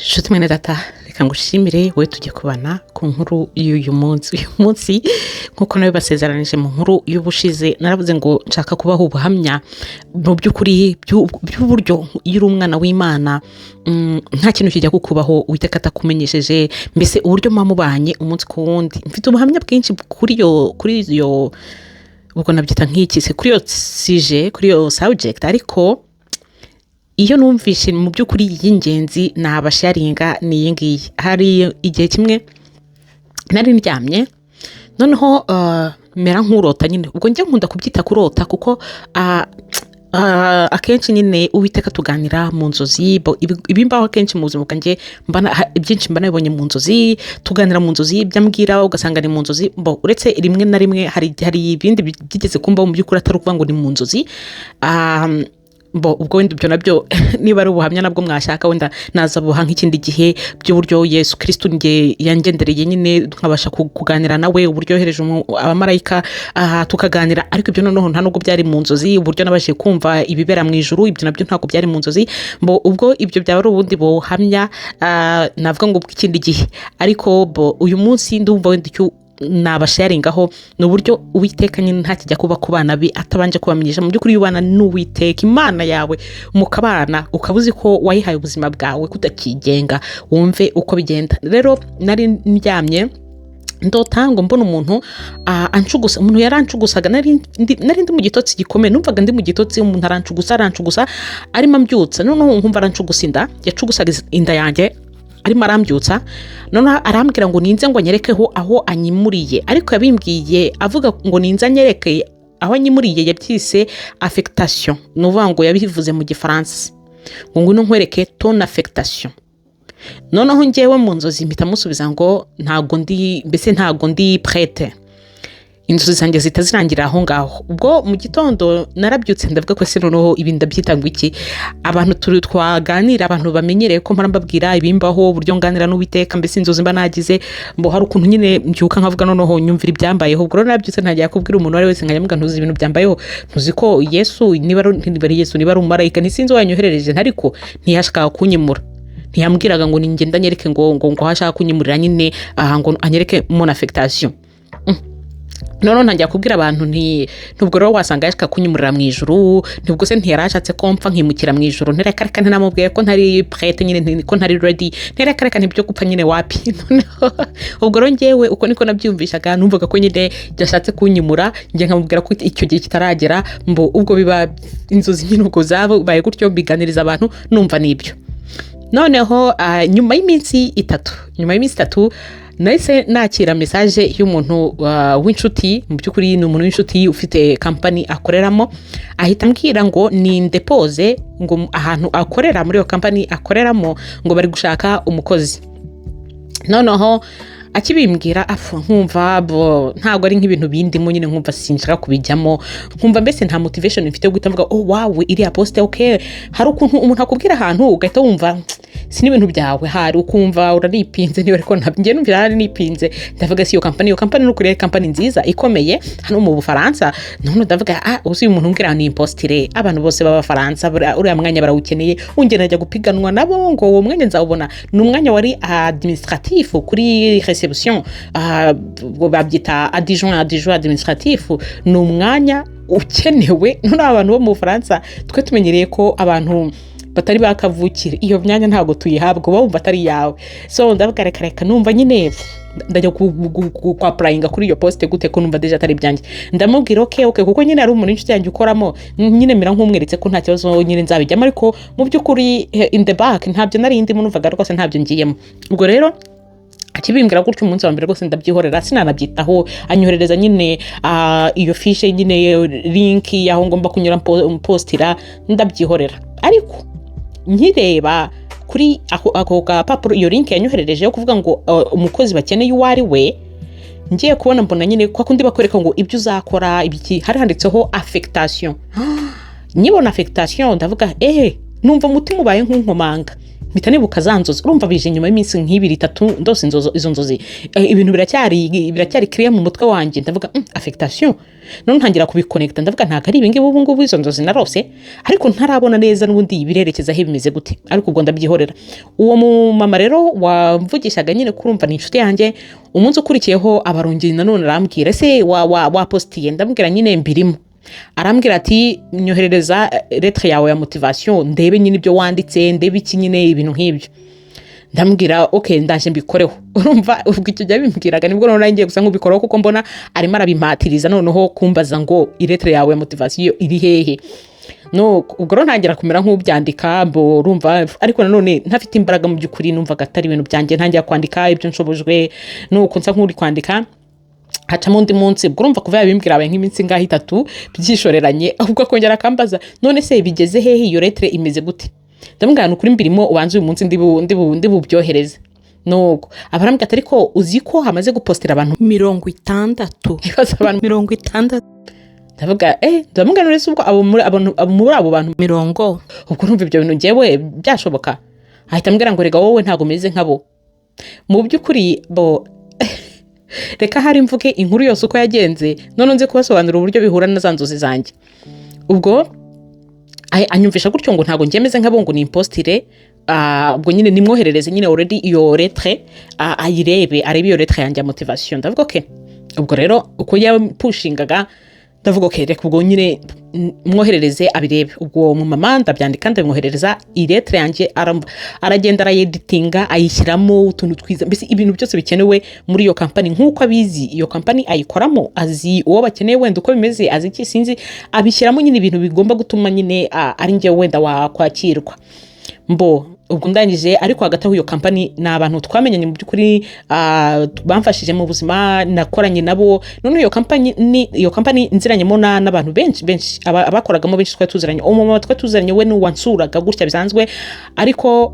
Nshuti mwene data reka ngushimire we tujye kubana ku nkuru y'uyu munsi nkuko nawe basezeranije mu nkuru y'ubushize naravuze ngo nshaka kubaho ubuhamya mu by'ukuri by'uburyo iyo uri umwana w'Imana nta kintu kijya kukubaho Uwiteka atakumenyesheje mbese uburyo mubanye umunsi ku wundi mfite ubuhamya bwinshi kuri yo ubwo nabyita nk'iki se kuri yo sije kuri yo subject ariko iyo numvishe mu by'ukuri y'ingenzi nabasharinga ni ngiyi hari igihe kimwe nari ndyamye noneho mera nk'urota nyine ubwo njya nkunda kubyita kurota kuko akenshi nyine Uwiteka tuganira mu nzozi ibimbaho akenshi mu buzima bwanjye byinshi mba nabibonye mu nzozi tuganira mu nzozi byambwira ugasanga ni mu nzozi uretse rimwe na rimwe hari ibindi byigeze kumbaho mu by'ukuri atari ukuvuga ngo ni mu nzozi ubwo wenda ibyo nabyo niba ari ubuhamya nabwo mwashaka wenda nazabuha nk'ikindi gihe by'uburyo Yesu Kristo yangendereye nyine nkabasha kuganira nawe uburyo yohereje abamarayika tukaganira ariko ibyo noneho nta nubwo byari mu nzozi uburyo nabashije kumva ibibera mu ijuru ibyo nabyo ntabwo byari mu nzozi ubwo ibyo byaba ari ubundi buhamya navuga ngo bw'ikindi gihe ariko uyu munsi ndumva wenda icyo nabasharingaho n'uburyo Uwiteka nyine ntakijya kuba ku bana be atabanje kubamenyesha mu by'ukuri ubana n'Uwiteka Imana yawe mukabana ukabuzi ko wayihaye ubuzima bwawe kutakigenga wumve uko bigenda rero nari ndyamye ndota ngo mbona umuntu ancugusa umuntu yarancugusaga nari ndi mu gitotsi gikomeye numvaga ndi mu gitotsi umuntu arancugusa arimo ambyutsa noneho nkumva arancugusa inda yacugusaga inda yanjye arimo arambyutsa noneho arambwira ngo ninze ngo nyerekeho aho anyimuriye ariko yabimbwiye avuga ngo ninze anyereke aho anyimuriye yabyise affectation nuvuga ngo yabivuze mu gifaransa ngo ngwino nkwereke ton affectation noneho njyewe mu nzozi mpita musubiza ngo ntago ndi prête inzozi zanjye zitazirangira aho ngaho ubwo mu gitondo narabyutse ndavuga ko se noneho ibi ndabyita ngo iki abantu twaganira abantu bamenyereye ko mpora mbabwira ibimbaho uburyo nganira n'Uwiteka mbese inzozi mba nagize hari ukuntu nyine mbyuka nkavuga noneho nyumvira ibyambayeho ubwo narabyutse ntagiye kubwira umuntu wari wese nkajya ntuzi ibintu byambayeho ntuzi ko Yesu niba ari umumarayika ntisinzi wanyoherereje ariko ntiyashaka kunyimura ntiyambwiraga ngo ningenda nyereke ngo hashaka kunyimurira nyine ngo anyereke mon affectation noneho ntangiye kubwira abantu ntubwo rero wasanga yashaka kunyimurira mu ijuru ntubwo se ntiyarashatse ko mpfa nkimukira mu ijuru ntereka ntinamubwiye ko ntari prête nyine ko ntari ready ntereka ntibyo gupfa nyine wapi ubwo rero njyewe uko niko nabyumvishaga numvaga ko nyine yashatse kunyimura njye nkamubwira ko icyo gihe kitaragera ubwo biba inzozi nyine ubwo zabaye gutyo biganiriza abantu numva nibyo noneho nyuma y'iminsi itatu nahise nakira message y'umuntu w'inshuti mu by'ukuri ni umuntu w'inshuti ufite company akoreramo ahita ambwira ngo ni depose ngo ahantu akorera muri iyo company akoreramo ngo bari gushaka umukozi noneho akibimbwira nkumva ntabwo ari nk'ibintu bindimo nyine nkumva sinshaka kubijyamo nkumva mbese nta motivation mfite yo guhita mvuga wow iriya poste okay hari ukuntu umuntu akubwira ahantu ugahita wumva si n'ibintu byawe hari ukumva uranipinze niba ariko ntabyo numvira hari nipinze ndavuga si iyo company n'ukuri company nziza ikomeye hano mu Bufaransa none ndavuga uzi umuntu umbwira ni impostire abantu bose b'Abafaransa uriya mwanya barawukeneye unge najya gupiganwa nabo ngo uwo mwanya nzawubona ni umwanya wari administratif kuri reception babyita adjoint administratif ni umwanya ukenewe none abantu bo mu Bufaransa twe tumenyereye ko abantu batari bakavukira iyo myanya ntago tuyihabwa bumva atari yawe so ndavuga reka numva nyine ndajya applyinga kuri iyo poste gute ko numva deja atari byanjye ndamubwira okay kuko nyine ari umuntu inshuti yanjye ukoramo nyine mira nk'umweretse ko nta kibazo nyine nzabijyamo ariko mu by'ukuri in the back ntabyo nari ndimo numvaga rwose ntabyo ngiyemo ubwo rero akibimbwira gutyo umunsi wa mbere rwose ndabyihorera sinanabyitaho anyoherereza nyine iyo fiche nyine link yaho ngomba kunyura postira ndabyihorera ariko nkireba kuri ako gapapuro iyo link yanyoherereje yo kuvuga ngo umukozi bakeneye uwo ari we ngiye kubona mbona nyine kwa kundi bakwereka ngo ibyo uzakora ibiki hari handitseho affectation nyibona affectation ndavuga numva umutima ubaye nk'unkomanga mpita nibuka za nzozi urumva bije nyuma y'iminsi nk'ibiri itatu ndose izo nzozi ibintu biracyari clear mu mutwe wanjye ndavuga affectation none ntangira kubiconnecta ndavuga ntago ari ibingi ubu ngubu izo nzozi narose ariko ntarabona neza n'ubundi birerekeza he bimeze gute ariko ubwo ndabyihorera uwo mu mama rero wamvugishaga nyine kurumva ni inshuti yanjye umunsi ukurikiyeho abarongeye nanone arambwira ese wa postiye ndambwira nyine mbirimo arambwira ati nyoherereza lettre yawe ya motivation ndebe nyine ibyo wanditse ndebe iki nyine ibintu nk'ibyo ndambwira okay ndaje mbikoreho urumva ubwo icyo jya bimbwiraga nibwo none ngiye gusa nk'ubikoreho kuko mbona arimo arabimpatiriza noneho kumbaza ngo lettre yawe ya motivation iri hehe no ubwo ntangira kumera nk'ubyandika mbo urumva ariko nanone ntafite imbaraga mu by'ukuri numvaga atari ibintu byanjye ntangira kwandika ibyo nshobojwe nuko nsa nk'uri kwandika hacamo undi munsi ubwo urumva kuva yabimbwira abaye nk'iminsi ngaho 3 byishoreranye ahubwo akongera akambaza none se bigeze hehe iyo lettre imeze gute ndamubwira ukuri mbirimo ubanze uyu munsi ndi bubyohereze nuko abarambwira ati ariko uzi ko hamaze gupostera abantu 60 ibaza abantu 60 ndavuga ndamubwira none se ubwo muri abo bantu 70 ubwo urumva ibyo bintu ngewe byashoboka ahita ambwira ngo rega wowe ntago meze nkabo mu by'ukuri bo reka hari mvuge inkuru yose uko yagenze none nze kubasobanura uburyo bihura na za nzozi zanjye ubwo anyumvisha gutyo ngo ntago ngemeze nkabo ngo ni impostire ubwo nyine nimwoherereze nyine already iyo lettre ayirebe arebe iyo lettre yanjye ya motivation ndavuga okay ubwo rero uko yapushingaga ndavuga okay reka ubwo nyine mwoherereze abirebe ubwo mu mama ndabyandika ndamwoherereza lettre yanjye aragenda arayeditinga ayishyiramo utuntu twiza mbese ibintu byose bikenewe muri iyo company nkuko abizi iyo company ayikoramo azi uwo bakeneye wenda uko bimeze azi iki sinzi abishyiramo nyine ibintu bigomba gutuma nyine ari nge wenda wakwakirwa mbo ubwo ndangije ariko hagati aho iyo company ni abantu twamenyanye mu by'ukuri bamfashije mu buzima nakoranye nabo none iyo company nziranyemo n'abantu benshi abakoragamo benshi twari tuziranye umumama twari tuziranye we n'uwansuraga gutya bisanzwe ariko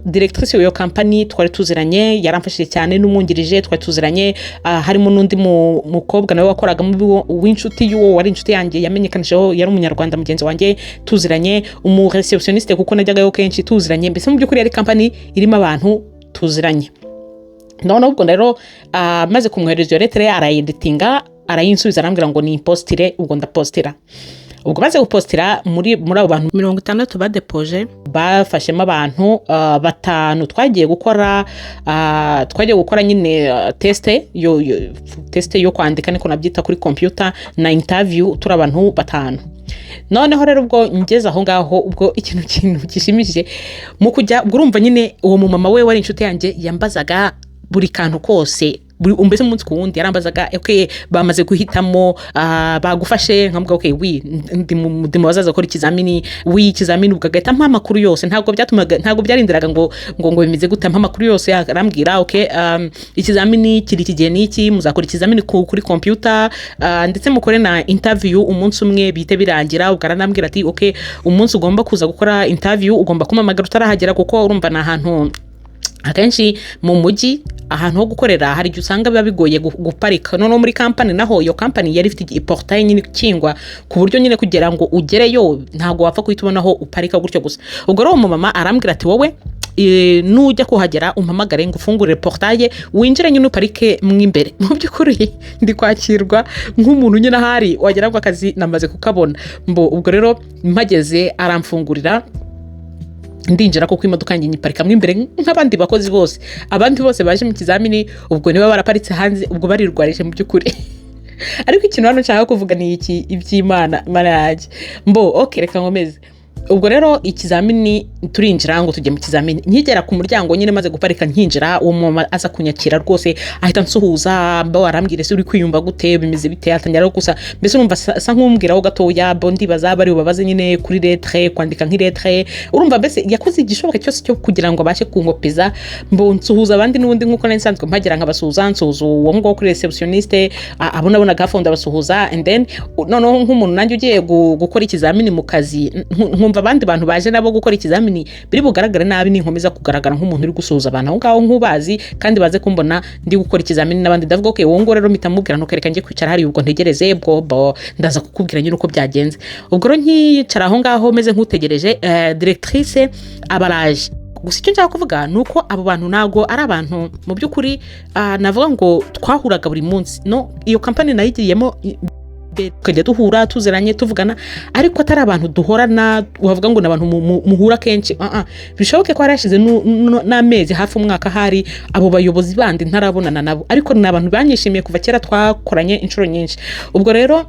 directrice y'iyo company twari tuziranye yaramfashije cyane n'umwungirije twari tuziranye harimo n'undi mukobwa nawe wakoragamo w'inshuti y'uwo wari inshuti yanjye yamenyekanisheho yari umunyarwanda mugenzi wanjye tuziranye umu receptioniste kuko najyagayo kenshi tuziranye mbese mu by'ukuri yari company irimo abantu tuziranye none ubwo rero maze kumwohereza iyo lettre arayeditinga arayinsubiza arambwira ngo ni impostire ubwo ndapostira ubwo maze gupostira muri abo bantu 60 badepoje bafashemo abantu 5 twagiye gukora nyine teste yo kwandika niko nabyita kuri computer na interview turi abantu 5 noneho rero ubwo ngeze aho ngaho ubwo ikintu gishimishije mu kujya urumva nyine uwo mu mama we wari inshuti yanjye yambazaga buri kantu kose umbese umunsi ku wundi yarambazaga okay bamaze guhitamo bagufashe nkamubwa okay ndi bazaza gukora ikizamini ikizamini ubwo agahita ampa amakuru yose ntabwo byarindiraga ngo bimeze gute ampa amakuru yose arambwira okay ikizamini kiri kigiye n'iki muzakora ikizamini kuri computer ndetse mukore na interview umunsi umwe bite birangira ubwo aranambwira ati okay umunsi ugomba kuza gukora interview ugomba kumamagara utarahagera kuko urumva na ahantu akenshi mu mujyi ahantu ho gukorera hari igihe usanga biba bigoye guparika none muri company naho iyo company yari ifite iportail nyine kingwa ku buryo nyine kugira ngo ugereyo ntago wapfa kuhitubonaho uparika gutyo gusa ubwo rero mu mama arambwira ati wowe nujya kuhagera umpamagare ngo ufungure portail winjire nyine uparike mwimbere mu by'ukuri ndi kwakirwa nk'umuntu nyine ahari wagera kwa kazi namaze kukabona ubwo rero mpageze aramfungurira ndinjira kuko imodoka yanjye nyiparika mwimbere nk'abandi bakozi bose abandi bose baje mu kizamini ubwo niba baraparitse hanze ubwo barirwarije mu by'ukuri ariko ikintu hano nshaka kuvuga ni iki iby'Imana yanjye okay reka nkomeze ubwo rero ikizamini turinjira ngo tujye mu kizamini nkigera ku muryango nyine maze guparika nkinjira uwo mama aza kunyakira rwose ahita nsuhuza arambwira se uri kwiyumva gute bimeze bite atangira gusa mbese urumva asa nk'umbwiraho gatoya ndibaza bari babaze nyine kuri lettre kwandika nk'ilettre urumva mbese yakoze igishoboka cyose cyo kugira ngo abashe kunkopeza nsuhuza abandi n'ubundi nk'uko nari nsanzwe mpagera nkabasuhuza nsuhuza uwo ngo kuri receptioniste abona gahunda abasuhuza and then noneho nk'umuntu nanjye ugiye gukora ikizamini mu kazi nkumva abandi bantu baje nabo gukora ikizamini biri bugaragara nabi ninkomeza kugaragara nk'umuntu uri gusuhuza abantu aho ngaho nk'ubazi kandi baze kumbona ndi gukora ikizamini n'abandi ndavuga okay wowe ngo rero mitamubwira ntukereka ngiye kwicara hari ubwo ntegereze bwo ndaza kukubwira nyine uko byagenze ubwo rero nkicara aho ngaho meze nk'utegereje directrice abaraje gusa icyo nshaka kuvuga ni uko abo bantu ntago ari abantu mu by'ukuri navuga ngo twahuraga buri munsi no iyo kampani nayigiyemo tukajya duhura tuziranye tuvugana ariko atari abantu duhorana wavuga ngo n'abantu muhura kenshi bishoboke ko harashize n'amezi hafi umwaka hari abo bayobozi bandi ntarabonana nabo ariko ni abantu banyishimiye kuva kera twakoranye inshuro nyinshi. Ubwo rero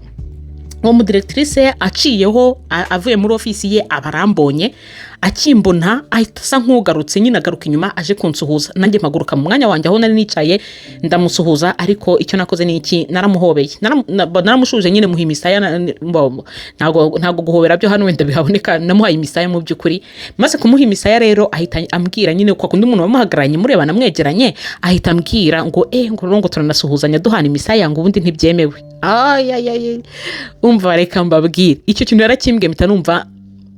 uwo mudirectrice aciyeho avuye muri ofisi ye abarambonye akimbona ahita asa nk'ugarutse nyine agaruka inyuma aje kunsuhuza nanjye mpaguruka mu mwanya wanjye aho nari nicaye ndamusuhuza ariko icyo nakoze ni iki naramuhobeye naramushuje nyine muha imisaya ntago guhobera byo hano wenda bihaboneka namuhaye imisaya mu by'ukuri maze kumuha imisaya rero ahita ambwira nyine kwa kundi umuntu bamuhagaranye murebana mwegeranye ahita ambwira ngo turanasuhuzanya duhana imisaya ngo ubundi ntibyemewe. Umva reka mbabwire icyo kintu yarakimbwiye mpita numva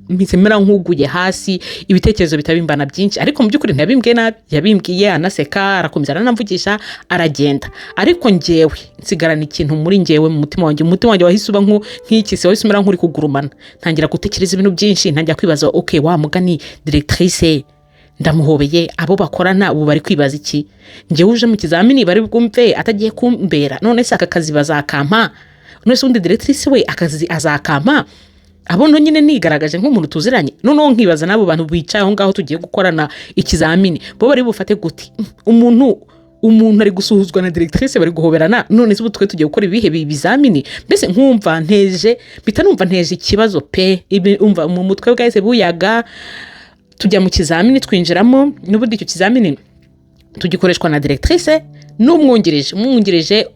mpisemera nk'uguye hasi ibitekerezo bitabimbana byinshi ariko mu by'ukuri ntiyabimbwiye nabi yabimbwiye anaseka arakomeza aranamvugisha aragenda ariko njyewe nsigarana ikintu muri njyewe mu mutima wanjye wahise uba nk'ikisi wahise umera nk'uri kugurumana ntangira gutekereza ibintu byinshi ntangira kwibaza wa mugani directrice ndamuhobeye abo bakorana ubu bari kwibaza iki njyewe uje mu kizamini bari bwumve atagiye kumbera none se aka kazi bazakampa none se undi directrice we akazi azakampa abo nyine nigaragaje nk'umuntu tuziranye noneho nkibaza n'abo bantu bicaye aho ngaho tugiye gukorana ikizamini bo bari bufate guti umuntu ari gusuhuzwa na directrice bari guhoberana none se ubu twe tugiye gukora ibihe bizamini mbese nkumva nteje ikibazo pe umva mu mutwe bwahise buyaga tujya mu kizamini twinjiramo n'ubundi icyo kizamini tugikoreshwa na directrice n'umwungirije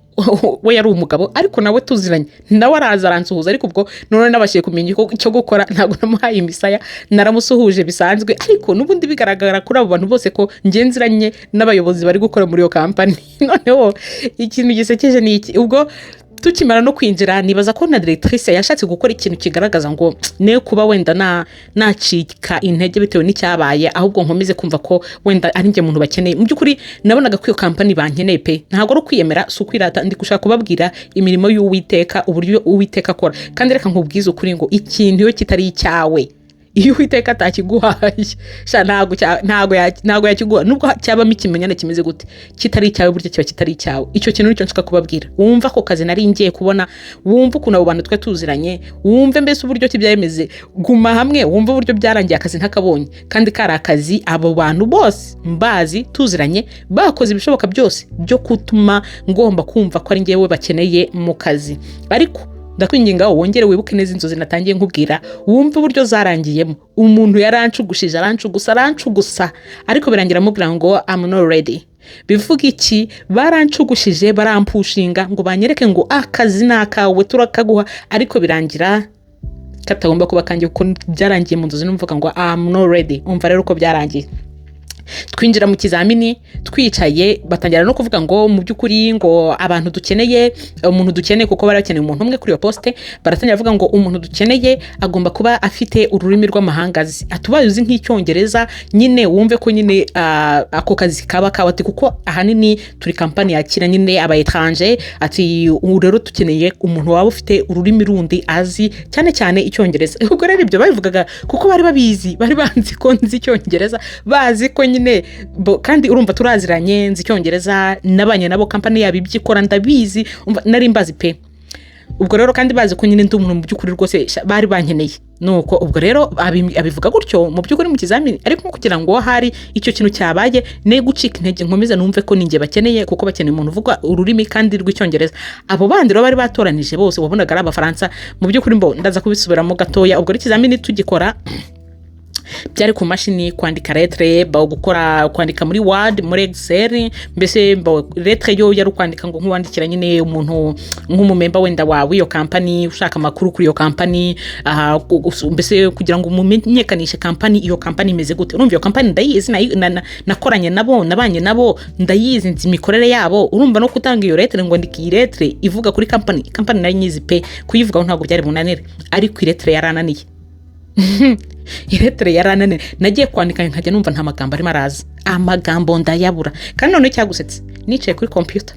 we yari umugabo ariko nawe tuziranye nawe araza aransuhuza ariko ubwo none nabashiye kumenya icyo gukora ntabwo namuhaye imisaya naramusuhuje bisanzwe ariko n'ubundi bigaragara kuri abo bantu bose ko ngenziranye n'abayobozi bari gukora muri iyo kampani. Noneho ikintu gisekeje ni iki ubwo tukimara no kwinjira nibaza ko na directrice yashatse gukora ikintu kigaragaza ngo ne kuba wenda nacika intege bitewe n'icyabaye ahubwo nkomeze kumva ko wenda ari nge muntu bakeneye mu by'ukuri nabonaga ko iyo kampani bankeneye pe ntago ari kwiyemera si ukwirata ndi gushaka kubabwira imirimo y'Uwiteka uburyo Uwiteka akora kandi reka nkubwize ukuri ngo ikintu iyo kitari icyawe iyo Uwiteka atakiguhaye ntago yakiguha nubwo cyabamo ikimenyane kimeze gute kitari icyawe buryo kiba kitari icyawe. Icyo kintu nicyo nshaka kubabwira wumva ko kazi nari ngiye kubona wumva ukuntu abo bantu twe tuziranye wumve mbese uburyo kibyayemeze guma hamwe wumva uburyo byarangiye akazi ntakabonye kandi kari akazi abo bantu bose mbazi tuziranye bakoze ibishoboka byose byo kutuma ngomba kumva ko ari ngewe bakeneye mu kazi ariko ndakwinginga wongere wibuke neza inzozi natangiye nkubwira wumve uburyo zarangiyemo umuntu yarancugushije arancugusa ariko birangira mubwira ngo I'm not ready bivuga iki barancugushije barampushinga ngo banyereke ngo akazi nakawe turakaguha ariko birangira katagomba kuba kanjye uko byarangiye mu nzozi numvuga ngo I'm not ready. Umva rero uko byarangiye twinjira mu kizamini twicaye batangira no kuvuga ngo mu by'ukuri ngo abantu umuntu dukeneye kuko bari bakeneye umuntu umwe kuri iyo poste baratangira bavuga ngo umuntu dukeneye agomba kuba afite ururimi rw'amahanga atubaye uzi nk'icyongereza nyine wumve ko nyine ako kazi kaba kawati kuko ahanini turi kampani yakira nyine aba étranger ati rero dukeneye umuntu waba ufite ururimi rundi azi cyane icyongereza. Ubwo rero ibyo babivugaga kuko bari babizi bari banzi ko nzi icyongereza bazi ko nyine kandi urumva turaziranye nzi icyongereza nabanye nabo kampani yabo ibyikora ndabizi nari mbazi pe. Ubwo rero kandi bazi ko nyine ndi umuntu mu by'ukuri rwose bari bankeneye nuko ubwo rero abivuga gutyo mu by'ukuri mu kizamini ariko kugira ngo hari icyo kintu cyabaye ne gucika intege nkomeza numve ko ninjye bakeneye kuko bakeneye umuntu uvuga ururimi kandi rw'icyongereza. Abo bandi rero bari batoranije bose wabonaga ari abafaransa mu by'ukuri ndaza kubisubiramo gatoya. Ubwo ikizamini tugikora byari ku mashini kwandika lettre kwandika muri Word muri Excel mbese lettre yo yari kwandika ngo nkwandikira nyine umuntu nk'umumemba wenda wawe iyo company ushaka makuru kuri iyo company mbese kugira ngo umumenyekanishe company iyo company imeze gute. Urumva iyo company ndayizi nakoranye nabo nabanye nabo ndayizi nzi imikorere yabo urumva no kutanga iyo lettre ngo ndiki lettre ivuga kuri company nari nyizi pe kuyivuga ntabwo byari bunanire ariko lettre yarananiye iretere yaranane nagiye kwandika nkajya numva nta magambo arimo araza amagambo ndayabura. Kandi none cyagusetse nicaye kuri computer,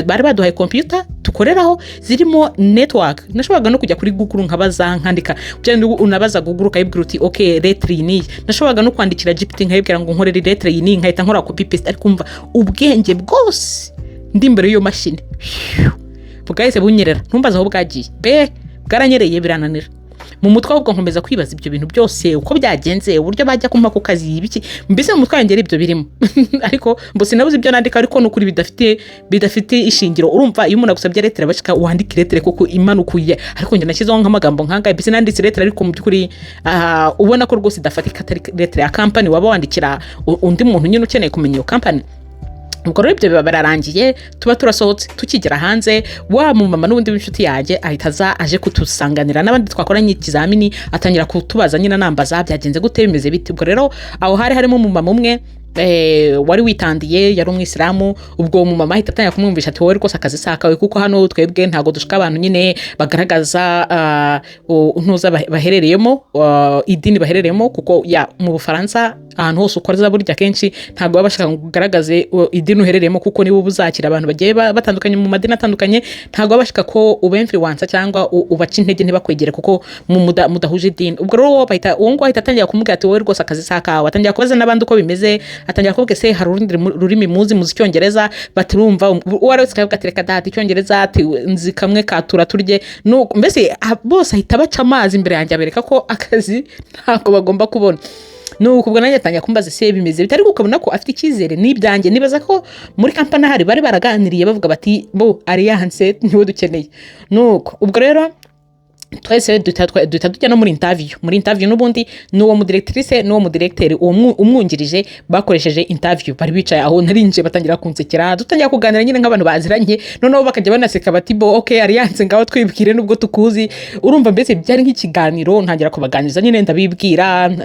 bari baduhaye computer tukoreraho zirimo network, nashoboraga no kujya kuri Google nkabaza nkandika byo unabaza Google ukayibwira uti okay letter ni, nashoboraga no kwandikira GPT nkayibwira ngo nkorere letter ni, nkahita nkora copy paste. Ariko umva ubwenge bwose ndi imbere y'iyo mashini bugahise bunyerera, ntumbaza aho bwagiye bwaranyereye birananira mu mutwe. Ahubwo nkomeza kwibaza ibyo bintu byose uko byagenze, uburyo bajya kumpa ku kazi ibiki, mbese mu mutwe wanjye ibyo birimo ariko mbo sinabuze ibyo nandika, ariko n'ukuri bidafite ishingiro. Urumva iyo umuntu agusabye letter bashika wandika letter kuko imanukuye, ariko njye nashyizeho nk'amagambo nkanga, mbese nanditse letter ariko mu by'ukuri ubona ko rwose idafatika, atari letter ya company waba wandikira undi muntu nyine ukeneye kumenya iyo company. Ubwo rero ibyo biba bararangiye, tuba turasohotse tukigera hanze, wa mu mama n'ubundi w'inshuti yanjye ahita aje kutusanganira n'abandi twakoranye ikizamini, atangira kutubaza nyine nambaza byagenze gute bimeze bite. Ubwo rero aho harimo mu mama umwe wari witandiye, yari umwisilamu. Ubwo mu mama ahita atangira kumwumvisha ati wowe rwose akazi sakawe, kuko hano twebwe ntago dushika abantu nyine bagaragaza ntuza baherereyemo, idini baherereyemo, kuko mu Bufaransa ahantu hose ukoreza burya kenshi ntago baba bashaka kugaragaze idini uherereyemo, kuko nibo buzakira abantu bagiye batandukanye mu madini atandukanye. Ntago baba bashaka ko uba influencer cyangwa ubaca intege ntibakwegere kuko mudahuje idini. Ubwo rero uwo ngo ahita atangira kumubwira ati wowe rwose akazi sakawe, atangira kubaza n'abandi uko bimeze, atangira kuvuga se hari urundi rurimi muzi Icyongereza, batirumva uwari wese kavuga ati reka data Icyongereza, ati nzi kamwe katura turye, mbese bose ahita baca amazi imbere yanjye abereka ko akazi ntabwo bagomba kubona. Nuko ubwo nanjye atangira kumbaza se bimeze bitari, ukabona ko afite icyizere n'ibyanjye. Nibaza ko muri kampani hari bari baraganiriye bavuga bati bo Alliance niwe dukeneye. Nuko ubwo rero twese duhita tujya no muri interview n'ubundi n'uwo mudirectrice n'uwo mudirecteur umwungirije bakoresheje interview. Bari bicaye aho narinje batangira kunsekera, dutangira kuganira nyine nk'abantu baziranye, noneho bakajya banaseka bati bo okay Alliance ngaho twibwire nubwo tukuzi. Urumva mbese byari nk'ikiganiro, ntangira kubaganiriza nyine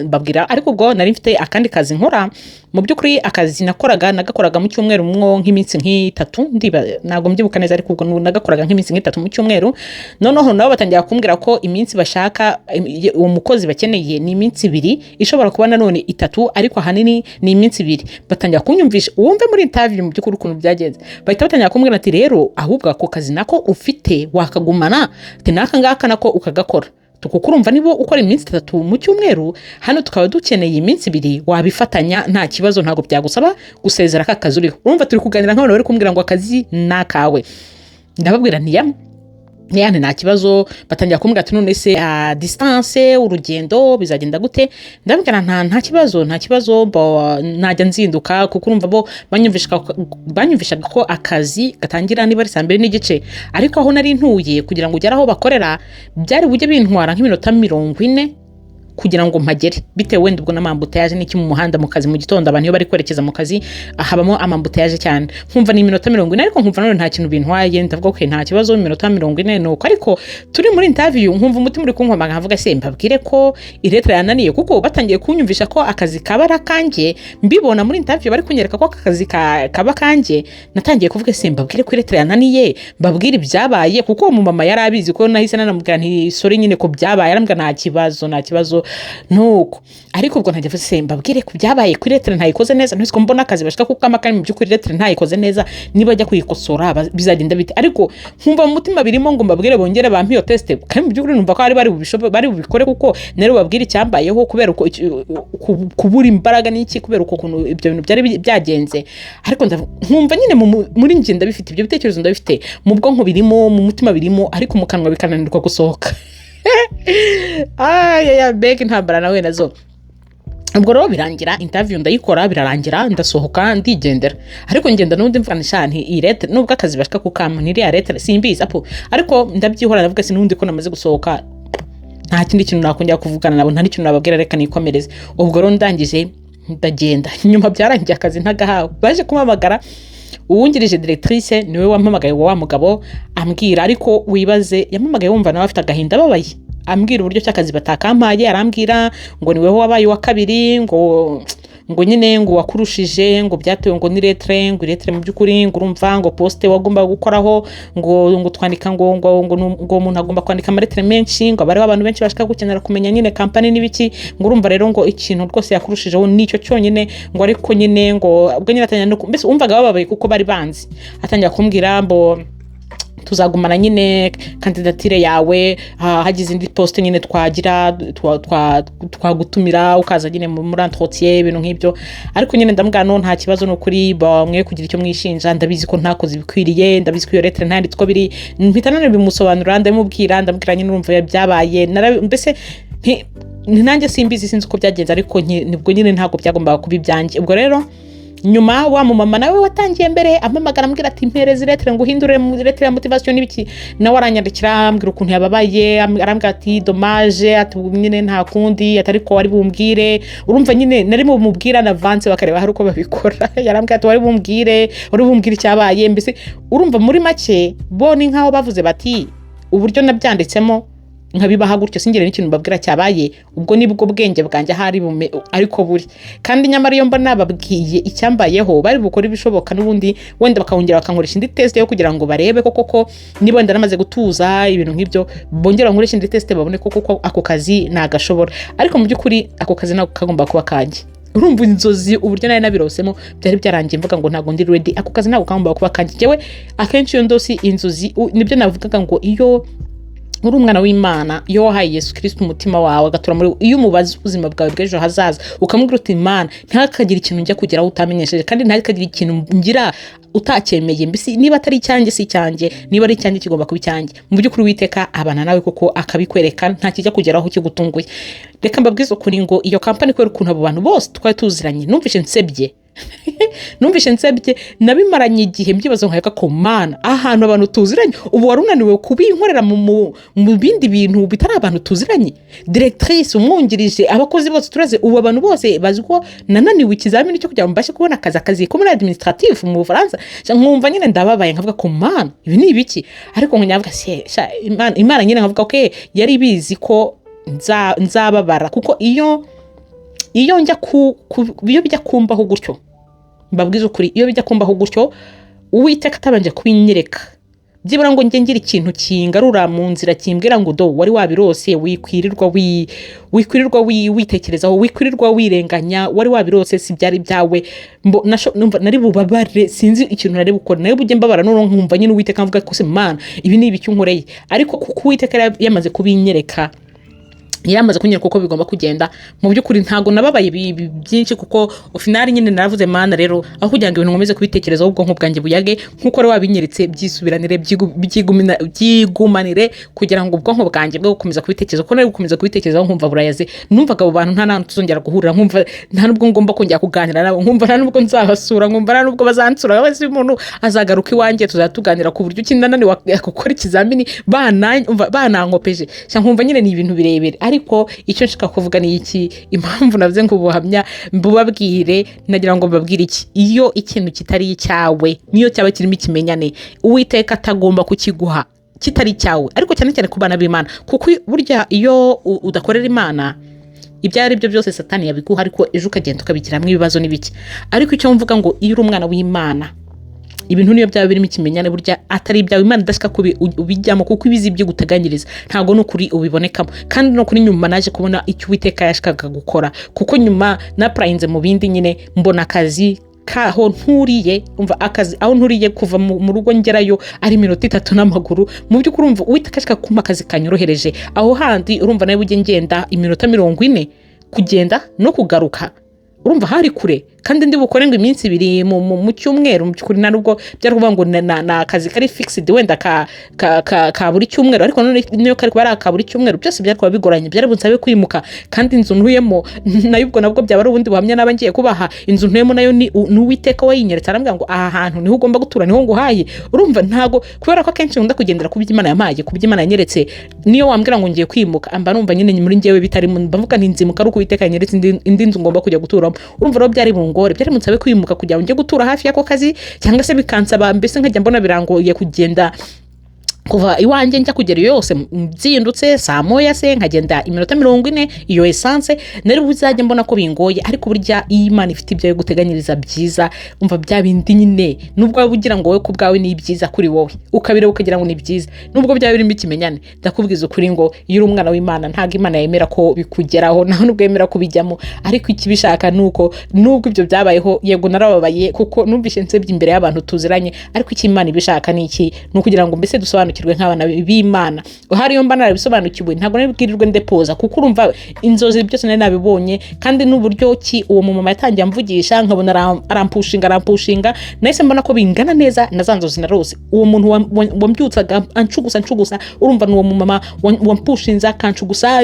babwira. Ariko ubwo nari mfite akandi kazi nkora, mu by'ukuri akazi nagakoraga mu cyumweru nk'iminsi nk'itatu, ntabwo mbyibuka neza, ariko ubwo nagakoraga nk'iminsi nk'itatu mu cyumweru. Noneho nabo batangira kumbwira ko iminsi bashaka uwo mukozi bakeneye ni iminsi 2, ishobora kuba nanone 3, ariko ahanini ni iminsi 2. Batangira kunyumvisha wumve muri interview mu by'ukuri ukuntu byagenze. Bahita batangira kumbwira ati rero ahubwo ako kazi nako ufite wakagumana, ati naka ngaka nako ukagakora, tukukurumva nibo ukora iminsi 3 mu cyumweru, hano tukaba dukeneye iminsi 2 wabifatanya nta kibazo, ntago byagusaba gusezera aka kazi uriho. Urumva turi kuganira nk'abantu bari kumbwira ngo akazi nakawe, ndababwira niyane nta kibazo. Batangira kumbwira ati none se distance urugendo bizagenda gute, ndabwira nta kibazo najya nzinduka, kuko urumva bo banyumvishaga ko akazi gatangira niba ari 2:30, ariko aho nari ntuye kugira ngo ugere aho bakorera byari bujye bintwara nk'iminota 40 kugira ngo mpagere, bitewe wenda ubwo n'amambuteyaje n'iki mu muhanda mu kazi mu gitondo. Abantu iyo bari kwerekeza mu kazi habamo amambuteyaje cyane, nkumva ni iminota 40, ariko nkumva none nta kintu bintwaye, ndavuga okay nta kibazo iminota 40 nuko. Ariko turi muri interview nkumva umutima uri kunkoma, nkavuga se mbabwire ko iretra yananiye, kuko batangiye kunyumvisha ko akazi kabara kanjye, mbibona muri interview bari kunyereka ko akazi kaba kanjye. Natangiye kuvuga se mbabwire ko iretra yananiye, mbabwire ibyabaye, kuko mu mama yari abizi ko nahise nanamubwira nti sorry nyine ko byabaye, arambwira nta kibazo nuko. Ariko ubwo ntajya se mbabwire ko byabaye kuri letter ntayikoze neza, ntuziko mbona akazi bashaka kuko amakani mu by'ukuri letter ntayikoze neza, niba ajya kuyikosora bizagenda bite. Ariko nkumva mu mutima birimo ngo mbabwire bongere bampi iyo test, kandi mu by'ukuri numva ko bari bubikore, kuko nero babwire icyambayeho kubera uko kubura imbaraga n'iki, kubera uko kuntu ibyo bintu byari byagenze. Ariko nkumva nyine muri njye ndabifite ibyo bitekerezo, ndabifite mu bwonko birimo, mu mutima birimo, ariko mu kanwa bikananirwa gusohoka. Beg intambara nawe nazo. Ubwo rero birangira interview ndayikora, birarangira ndasohoka ndigendera. Ariko ngenda n'undi mvanisha nti iyi letter nubwo akazi bashaka kukama ntiri ya letter simbizi apo, ariko ndabyihora ndavuga si n'undi ko namaze gusohoka nta kindi kintu nakongera kuvugana nabo, nta n'ikintu nababwira, reka nikomereze. Ubwo rero ndangije ndagenda, nyuma byarangiye akazi ntagahawe. Baje kumamagara uwungirije directrice niwe wampamagaye wa mugabo ambwira, ariko wibaze yampamagaye wumva nawe afite agahinda babaye, ambwira uburyo cy'akazi batakampaye, arambwira ngo niwe wabaye wa kabiri, ngo ngo nyine ngo wakurushije ngo byatewe ngo ni lettre ngo lettre mu by'ukuri ngo urumva ngo poste wagomba gukoraho ngo twandika ngo umuntu agomba kwandika amalettre menshi ngo abari abantu benshi bashaka gukenera kumenya nyine company n'ibiki ngo urumva rero ngo ikintu rwose yakurushijeho nicyo cyonyine ngo ariko nyine ngo ubwo nyine atanya mbese umvaga bababaye kuko bari banzi atangira kumbwira mbo tuzagumana nyine kandidatire yawe hagize indi poste nyine twagira twagutumira ukaza nyine muri entretien ibintu nk'ibyo ariko nyine ndambwira no nta kibazo no kuri bamwe kugira icyo mwishinja ndabizi ko ntakoze ibikwiriye ndabizi ko iyo lettre ntanditswe biri mpitana bimusobanurira ndamubwira nyine urumva byabaye mbese nanjye simbizi sinzi uko byagenze ariko nibwo nyine ntago byagombaga kuba ibyanjye ubwo rero nyuma wa mumama nawe watangiye mbere amamagara ambwira ati mpereze lettre ngo uhindure lettre ya motivation n'ibiki nawe aranyandikira ambwira ukuntu yababaye arambwira ati dommage ati nyine nta kundi atari ko wari bumbwire urumva nyine nari mu mubwira na avance bakareba hari uko babikora yarambwira ati wari bumbwire icyabaye mbese urumva muri make bo ni nkaho bavuze bati uburyo nabyanditsemo nkabibaha gutyo singire n'ikintu babwira cyabaye ubwo nibwo bwenge bwanjye hari ariko buri kandi nyamara iyo mbona babwiye icyambayeho bari bukora ibishoboka n'ubundi wenda bakongera bakankoresha indi test yo kugira ngo barebe koko niba wenda namaze gutuza ibintu nk'ibyo bongera nkoresha indi test babone koko ako kazi nagashobora ariko mu by'ukuri ako kazi nako kagomba kuba kanjye urumva inzozi uburyo nari nabirosemo byari byarangiye mvuga ngo ntago ndi ready ako kazi nako kagomba kuba kanjye jewe akenshi iyo ndosi inzozi nibyo navugaga ngo iyo uri umwana w'Imana iyo wahaye Yesu Kristo umutima wawe agatura muri iyo umubaza ubuzima bwawe bw'ejo hazaza ukamubwira uti Imana ntakagira ikintu njya kugeraho utamenyesheje kandi ntakagira ikintu ngira utacyemeye mbese niba atari icyanjye si icyanjye niba ari icyanjye kigomba kuba icyanjye mu by'ukuri Uwiteka abana nawe koko akabikwereka nta kijya kugeraho kigutunguye reka mbabwize ukuri ngo iyo company kwera ukuntu abo bantu bose twari tuziranye numvishe nsebye nabimaranye igihe mbyibazo nkayaka ko Mana ahantu abantu tuziranye ubu warunaniwe kubinkorera mu bindi bintu bitari abantu tuziranye directrice umwungirije abakozi bose turaze ubu abantu bose baziko nananiwe ikizamini cyo kugira ngo mbashe kubona akazi ko muri administratif mu Bufaransa nkumva nyine ndababaye nkavuga ko Mana ibi ni ibiki ariko nkunyavuga Imana nyine nkavuga okay yari bizi ko nzababara kuko iyo njya iyo bijya kumbaho gutyo mbabwiza ukuri iyo bijya kumbaho gutyo Uwiteka atabanje kubinyereka byibura ngo nge ngira ikintu kingarura mu nzira kimbwira ngo do wari wabirose wikwirirwa witekerezaho wikwirirwa wirenganya wari wabirose si byari byawe nari bubabare sinzi ikintu nari bukora nayo bujye mbabara none nkumva nyine Uwiteka avuga ko se Mana ibi ni ibiki unkoreye ariko kuko Uwiteka yamaze kubinyereka yamaze kunyereka uko bigomba kugenda mu by'ukuri ntago nababaye byinshi kuko finali nyine naravuze Mana rero aho kugira ngo ibintu nkomeze kubitekerezaho ubwonko bwanjye buyage nkuko ari wabinyeretse byisubiranire byigumanire kugira ngo ubwonko bwanjye bwo gukomeza kubitekereza ko nari gukomeza kubitekerezaho nkumva burayaze numvaga abo bantu nta nantu tuzongera guhurira nkumva nta nubwo ngomba kongera kuganira nabo nkumva nta nubwo nzabasura nkumva nta nubwo bazansura wese umuntu azagaruka iwanjye tuzatuganira ku buryo kindanani wakora ikizamini banankopeje nkumva nyine ni ibintu birebere ariko icyo nshaka kuvuga ni iki impamvu navuze ngo ubuhamya mbubabwire nagira ngo mbabwire iki iyo ikintu kitari icyawe niyo cyaba kirimo ikimenyane Uwiteka atagomba kukiguha kitari cyawe ariko cyane cyane ku bana b'Imana kuko burya iyo udakorera Imana ibyo ari byo byose Satani yabiguha ariko ejo ukagenda ukabigiramo ibibazo n'ibiki ariko icyo mvuga ngo iyo uri umwana w'Imana ibintu niyo byaba birimo ikimenyane burya atari ibyawe Imana idashaka ubijyamo kuko ibizi ibyo guteganyiriza ntago n'ukuri ubibonekamo kandi no kuri nyuma naje kubona icyo Uwiteka yashakaga gukora kuko nyuma na prayinze mu bindi nyine mbona akazi kaho nturiye umva akazi aho nturiye kuva mu rugo ngerayo ari minota 3 n'amaguru mu by'ukuri urumva Uwiteka ashaka kuma akazi kanyorohereje aho handi urumva nawe ujye ngenda iminota 40 kugenda no kugaruka urumva hari kure kandi ndi bukore ngo iminsi 2 mu cyumweru mu cyukuri narubwo byari kuvuga ngo na akazi kari fixed wenda ka buri cyumweru ariko none niyo kari kuba ari buri cyumweru byose byari kuba bigoranye byari bunsabe kwimuka kandi inzu ntuyemo nayo ubwo nabwo byaba ari ubundi buhamya nabangiye kubaha inzu ntuyemo nayo ni Uwiteka wayinyeretse arambwira ngo aha hantu niho ugomba gutura niho nguhaye urumva ntago kubera ko akenshi nkunda kugendera ku by'Imana yamaye ku by'Imana yanyeretse niyo wambwira ngo ngiye kwimuka amba numva nyine muri ngewe bitari mbavuga ntinzimuka ari Uwiteka yanyeretse indi nzu ngomba kujya guturamo urumva ro byari bungore byari munsabe kwimuka kugira ngo njye gutura hafi yako kazi cyangwa se bikansaba mbese nkajya mbona birangoye kugenda kuva iwanjye njya kugera iyo yose mbyindutse saa moya se nkagenda iminota 40 iyo essence nari buzajya mbona ko bingoye, ariko burya iyo Imana ifite ibyo guteganyiriza byiza umva bya bindi nyine nubwo wabugira ngo wowe ku bwawe ni byiza kuri wowe ukabire ukagira ngo ni byiza nubwo bya birimo ikimenyane, ndakubwiza ukuri ngo iyo uri umwana w'Imana ntago Imana yemera ko bikugeraho naho nubwo yemera kubijyamo, ariko ikibishaka nuko nubwo ibyo byabayeho yego narababaye kuko numvishe nsebye imbere y'abantu tuziranye, ariko iki Imana ibishaka ni iki no kugira ngo mbese dusobanukirwe nk'abana b'Imana. Hariyo mba narabisobanukiwe ntago nabibwirirwe ndepoza kuko urumva inzozi byose nari nabibonye, kandi n'uburyo ki uwo mumama yatangiye amvugisha nkabona arampushinga nahise mbona ko bingana neza na zanzozi narose. Uwo muntu wambyutsaga ancugusa urumva n'uwo mumama wampushinza kancugusa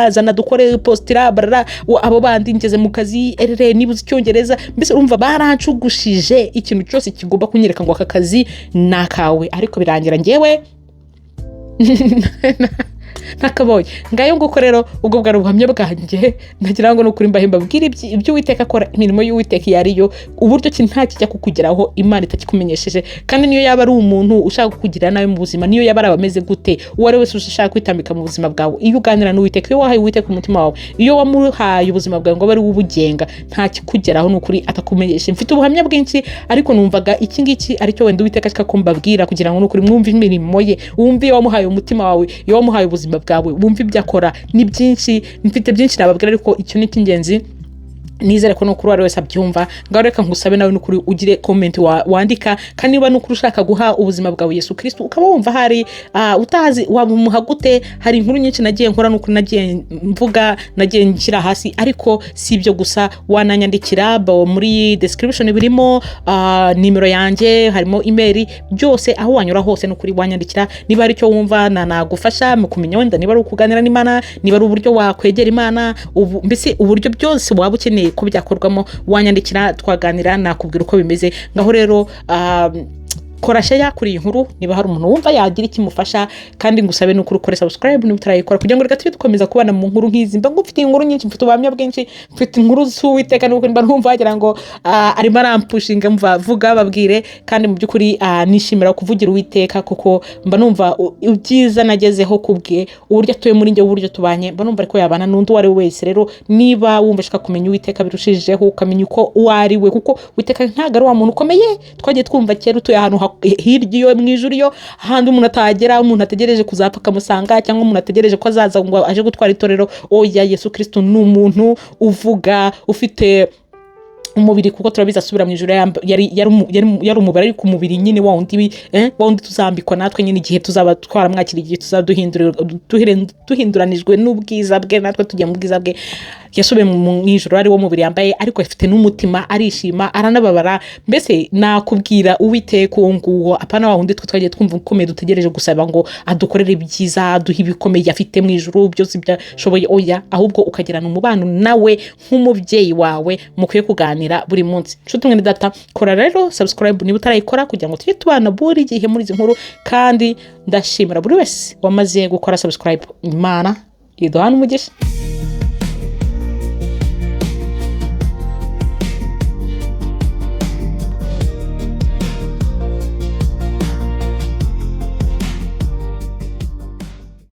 zana dukore postira barara abo bandi ngeze mu kazi nibuze icyongereza, mbese urumva barancugushije ikintu cyose kigomba kunyereka ngo aka kazi nakawe, ariko birangira ngewe nakabonye ngayo nguko. Rero ubwo bwa ruhamye bwanjye nagira ngo nukuri mbahimba bwira ibyo Uwiteka akora, imirimo y'Uwiteka yariyo uburyo ki nta kijya kukugeraho Imana itakikumenyesheje, kandi niyo yaba ari umuntu ushaka kukugira nawe mu buzima, niyo yaba arabameze gute uwari wese ushaka kwitambika mu buzima bwawe, iyo uganira n'Uwiteka, iyo wahaye Uwiteka umutima wawe, iyo wamuhaye ubuzima bwawe ngo bari ubugenga nta kikugeraho nukuri atakumenyeshe. Mfite ubuhamya bwinshi ariko numvaga iki ngiki aricyo wenda Uwiteka akakumbabwira kugira ngo nukuri mwumve imirimo ye, wumve iyo wamuhaye umutima wawe, iyo wamuhaye ubuzima bwawe, wumva ibyo akora. Ni byinshi, mfite byinshi nababwira, ariko icyo ni cy'ingenzi nizere ko nukuri wari wese abyumva. Ngaho reka ngusabe nawe nukuri ugire comment wandika, kandi niba nukuri ushaka guha ubuzima bwawe Yesu Kristo ukaba wumva hari utazi wabumuha gute, hari inkuru nyinshi nagiye nkora nukuri nagiye mvuga nagiye nshyira hasi, ariko si ibyo gusa wananyandikira muri description birimo nimero yanjye, harimo email, byose aho wanyura hose nukuri wanyandikira niba ari cyo wumva nagufasha mu kumenya wenda niba ari ukuganira n'Imana, niba ari uburyo wakwegera Imana, mbese uburyo byose waba ukeneye ko byakorwamo wanyandikira twaganira nakubwira uko bimeze. Ngaho rero kora share kuri inkuru niba hari umuntu wumva yagira ikimufasha, kandi ngusabe no kuri subscribe niba utarayikora kugira ngo reka dukomeza kubana mu nkuru nk'izi. Mba ngufite inkuru nyinshi, mfite ubuhamya bwinshi, mfite inkuru z'Uwiteka nuko mba numva wagira ngo arimo arampushinga mvuga babwire, kandi mu by'ukuri nishimira kuvugira Uwiteka kuko mba numva ubyiza nagezeho kubwe uburyo atuye muri njye, uburyo tubanye, mba numva ariko yabana n'undi wari wese. Rero niba wumva ushaka kumenya Uwiteka birushijeho ukamenya uko wari we, kuko Uwiteka ntago ari wa muntu ukomeye twagiye twumva kera utuye ahantu hirya iyo mwijuru yo ahandi umuntu atagera, umuntu ategereje kuzapfa kamusanga, cyangwa umuntu ategereje ko azaza ngo aje gutwara itorero. Oya, Yesu Kristo ni umuntu uvuga ufite umubiri, kuko turabiza asubira mu ijuru yari umubiri, ariko umubiri nyine wa wundi tuzambikwa natwe nyine igihe tuzaba twaramwakira, igihe tuzaduhinduranijwe n'ubwiza bwe, natwe tugiye mu bwiza bwe. Yasubiye mu ijuru ari wo mubiri yambaye, ariko afite n'umutima, arishima, aranababara. Mbese nakubwira Uwiteka uwo nguwo apana wa wundi twagiye twumva ukomeye dutegereje gusaba ngo adukorere ibyiza, aduhe ibikomeye afite mu ijuru byose byashoboye. Oya, ahubwo ukagirana umubano nawe nk'umubyeyi wawe mukwiye kuganira buri munsi. Nshuti mwene data, kora rero subscribe niba utarayikora kugira ngo tujye tubana buri gihe muri izi nkuru, kandi ndashimira buri wese wamaze gukora subscribe. Imana iduhane umugisha.